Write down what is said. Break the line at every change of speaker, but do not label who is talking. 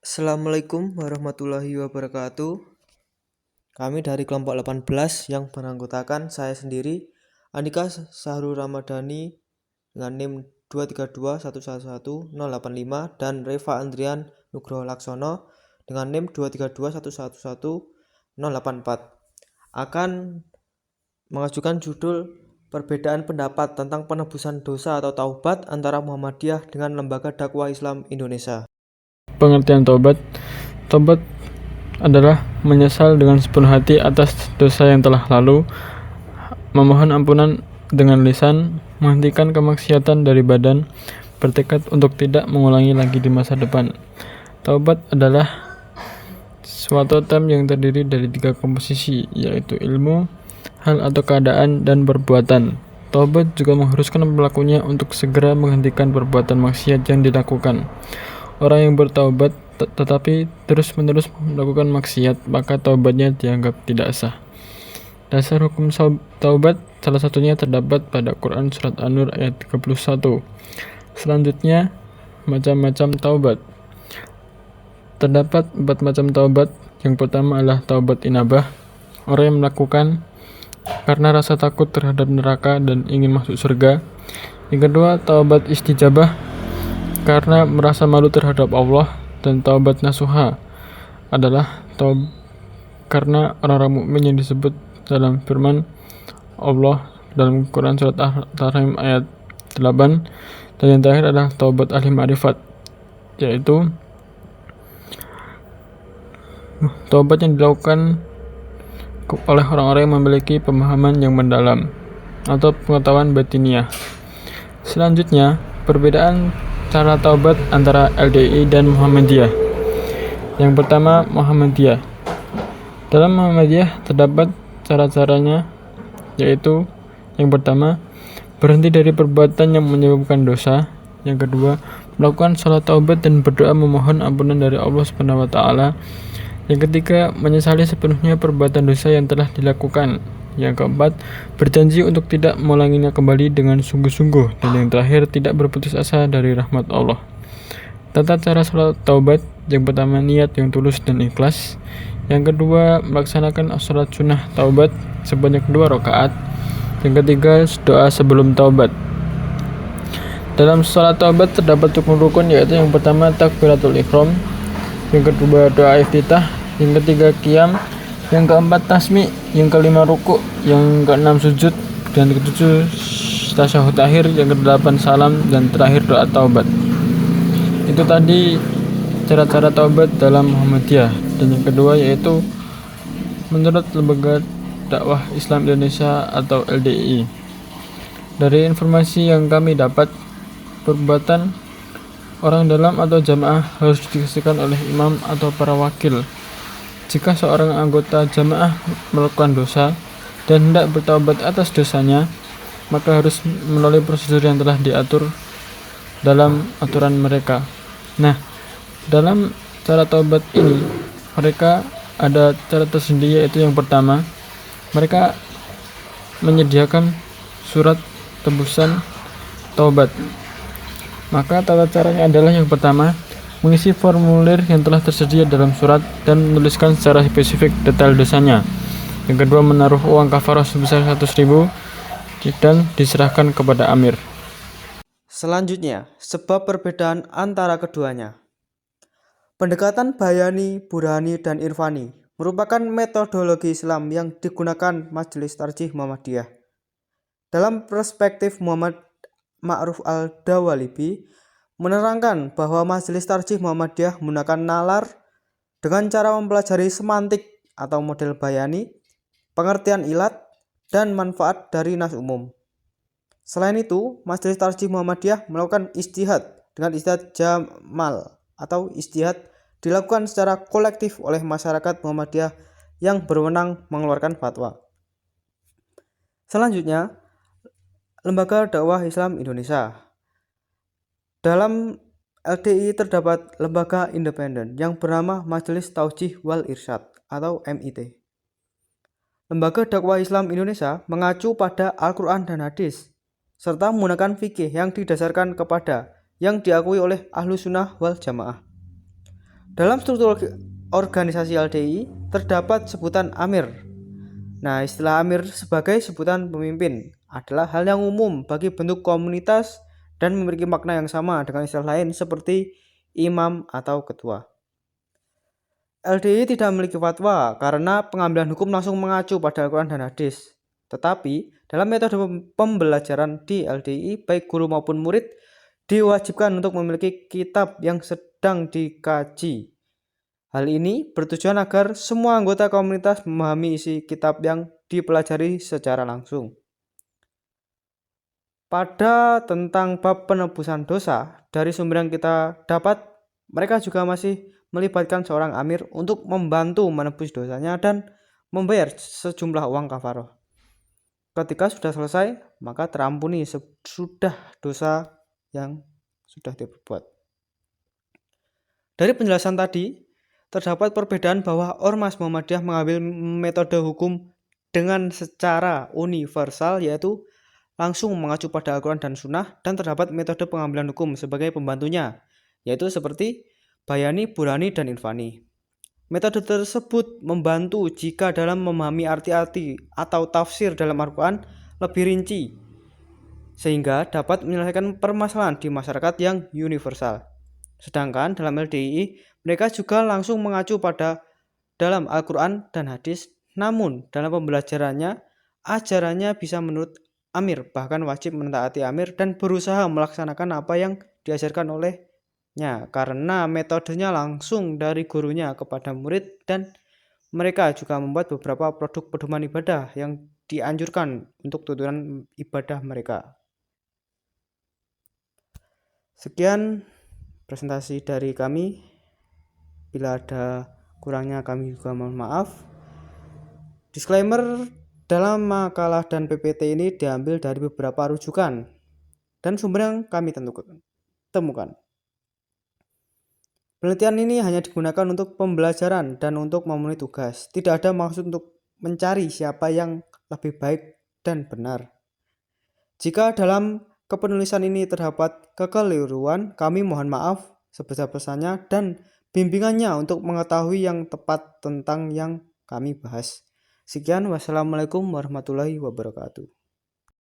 Assalamualaikum warahmatullahi wabarakatuh. Kami dari kelompok 18 yang beranggotakan saya sendiri, Andika Sahrul Ramadhani dengan NIM 232111085 dan Reva Andrian Nugroho Laksono dengan NIM 232111084 akan mengajukan judul perbedaan pendapat tentang penebusan dosa atau taubat antara Muhammadiyah dengan Lembaga Dakwah Islam Indonesia.
Pengertian taubat. Taubat adalah menyesal dengan sepenuh hati atas dosa yang telah lalu, memohon ampunan dengan lisan, menghentikan kemaksiatan dari badan, bertekad untuk tidak mengulangi lagi di masa depan. Taubat adalah suatu term yang terdiri dari 3 komposisi, yaitu ilmu, hal atau keadaan, dan perbuatan. Taubat juga mengharuskan pelakunya untuk segera menghentikan perbuatan maksiat yang dilakukan. Orang yang bertaubat tetapi terus-menerus melakukan maksiat, maka taubatnya dianggap tidak sah. Dasar hukum taubat salah satunya terdapat pada Quran Surat An-Nur ayat 31. Selanjutnya, macam-macam taubat. Terdapat 4 macam taubat. Yang pertama adalah taubat inabah. Orang yang melakukan karena rasa takut terhadap neraka dan ingin masuk surga. Yang kedua, taubat istijabah, karena merasa malu terhadap Allah. Dan taubat nasuha adalah karena orang-orang mukmin yang disebut dalam firman Allah dalam Quran Surat At-Tahrim ayat 8. Dan yang terakhir adalah taubat ahli ma'rifat, yaitu taubat yang dilakukan oleh orang-orang yang memiliki pemahaman yang mendalam atau pengetahuan batiniah. Selanjutnya, perbedaan cara taubat antara LDI dan Muhammadiyah. Yang pertama, Muhammadiyah. Dalam Muhammadiyah terdapat cara-caranya, yaitu yang pertama, berhenti dari perbuatan yang menyebabkan dosa. Yang kedua, melakukan salat taubat dan berdoa memohon ampunan dari Allah Subhanahu wa taala. Yang ketiga, menyesali sepenuhnya perbuatan dosa yang telah dilakukan. Yang keempat, berjanji untuk tidak mengulanginya kembali dengan sungguh-sungguh. Dan yang terakhir, tidak berputus asa dari rahmat Allah. Tata cara salat taubat. Yang pertama, niat yang tulus dan ikhlas. Yang kedua, melaksanakan salat sunnah taubat sebanyak 2 rakaat. Yang ketiga, doa sebelum taubat. Dalam salat taubat terdapat rukun-rukun, yaitu yang pertama, takbiratul ihram. Yang kedua, doa iftitah. Yang ketiga, qiyam. Yang keempat, tasmi'. Yang kelima, ruku'. Yang keenam, sujud. Dan yang ketujuh, tasyahud akhir. Yang kedelapan, salam. Dan terakhir, doa taubat. Itu tadi cara-cara taubat dalam Muhammadiyah. Dan yang kedua yaitu menurut Lembaga Dakwah Islam Indonesia atau LDI. Dari informasi yang kami dapat, perbuatan orang dalam atau jamaah harus disaksikan oleh imam atau para wakil. Jika seorang anggota jamaah melakukan dosa dan hendak bertaubat atas dosanya, maka harus melalui prosedur yang telah diatur dalam aturan mereka. Nah, dalam cara taubat ini, mereka ada cara tersendiri, yaitu yang pertama, mereka menyediakan surat tebusan taubat. Maka tata caranya adalah yang pertama, mengisi formulir yang telah tersedia dalam surat dan menuliskan secara spesifik detail dosanya. Yang kedua, menaruh uang kafarah sebesar 100.000 dan diserahkan kepada amir.
Selanjutnya, sebab perbedaan antara keduanya. Pendekatan Bayani, Burhani, dan Irfani merupakan metodologi Islam yang digunakan Majelis Tarjih Muhammadiyah. Dalam perspektif Muhammad Ma'ruf Al-Dawalibi menerangkan bahwa Majelis Tarjih Muhammadiyah menggunakan nalar dengan cara mempelajari semantik atau model bayani, pengertian ilat, dan manfaat dari nas umum. Selain itu, Majelis Tarjih Muhammadiyah melakukan ijtihad dengan ijtihad jamal atau ijtihad dilakukan secara kolektif oleh masyarakat Muhammadiyah yang berwenang mengeluarkan fatwa. Selanjutnya, Lembaga Dakwah Islam Indonesia. Dalam LDI terdapat lembaga independen yang bernama Majelis Taujih wal Irsyad atau MIT. Lembaga Dakwah Islam Indonesia mengacu pada Al-Quran dan Hadis, serta menggunakan fikih yang didasarkan kepada yang diakui oleh Ahlus Sunnah wal Jamaah. Dalam struktur organisasi LDI terdapat sebutan Amir. Nah, istilah Amir sebagai sebutan pemimpin adalah hal yang umum bagi bentuk komunitas dan memiliki makna yang sama dengan istilah lain seperti imam atau ketua. LDI tidak memiliki fatwa karena pengambilan hukum langsung mengacu pada Al-Quran dan hadis. Tetapi, dalam metode pembelajaran di LDI, baik guru maupun murid diwajibkan untuk memiliki kitab yang sedang dikaji. Hal ini bertujuan agar semua anggota komunitas memahami isi kitab yang dipelajari secara langsung. Pada tentang bab penebusan dosa, dari sumber yang kita dapat, mereka juga masih melibatkan seorang amir untuk membantu menebus dosanya dan membayar sejumlah uang kafaroh. Ketika sudah selesai, maka terampuni sudah dosa yang sudah diperbuat. Dari penjelasan tadi, terdapat perbedaan bahwa Ormas Muhammadiyah mengambil metode hukum dengan secara universal, yaitu langsung mengacu pada Al-Quran dan Sunnah, dan terdapat metode pengambilan hukum sebagai pembantunya, yaitu seperti Bayani, Burhani, dan Irfani. Metode tersebut membantu jika dalam memahami arti-arti atau tafsir dalam Al-Quran lebih rinci, sehingga dapat menyelesaikan permasalahan di masyarakat yang universal. Sedangkan dalam LDI, mereka juga langsung mengacu pada dalam Al-Quran dan hadis, namun dalam pembelajarannya, ajarannya bisa menurut Amir, bahkan wajib mentaati Amir dan berusaha melaksanakan apa yang diajarkan olehnya, karena metodenya langsung dari gurunya kepada murid, dan mereka juga membuat beberapa produk pedoman ibadah yang dianjurkan untuk tuntunan ibadah mereka. Sekian presentasi dari kami. Bila ada kurangnya kami juga mohon maaf. Disclaimer, dalam makalah dan PPT ini diambil dari beberapa rujukan dan sumber yang kami temukan. Penelitian ini hanya digunakan untuk pembelajaran dan untuk memenuhi tugas. Tidak ada maksud untuk mencari siapa yang lebih baik dan benar. Jika dalam kepenulisan ini terdapat kekeliruan, kami mohon maaf sebesar-besarnya dan bimbingannya untuk mengetahui yang tepat tentang yang kami bahas. Sekian, wassalamualaikum warahmatullahi wabarakatuh.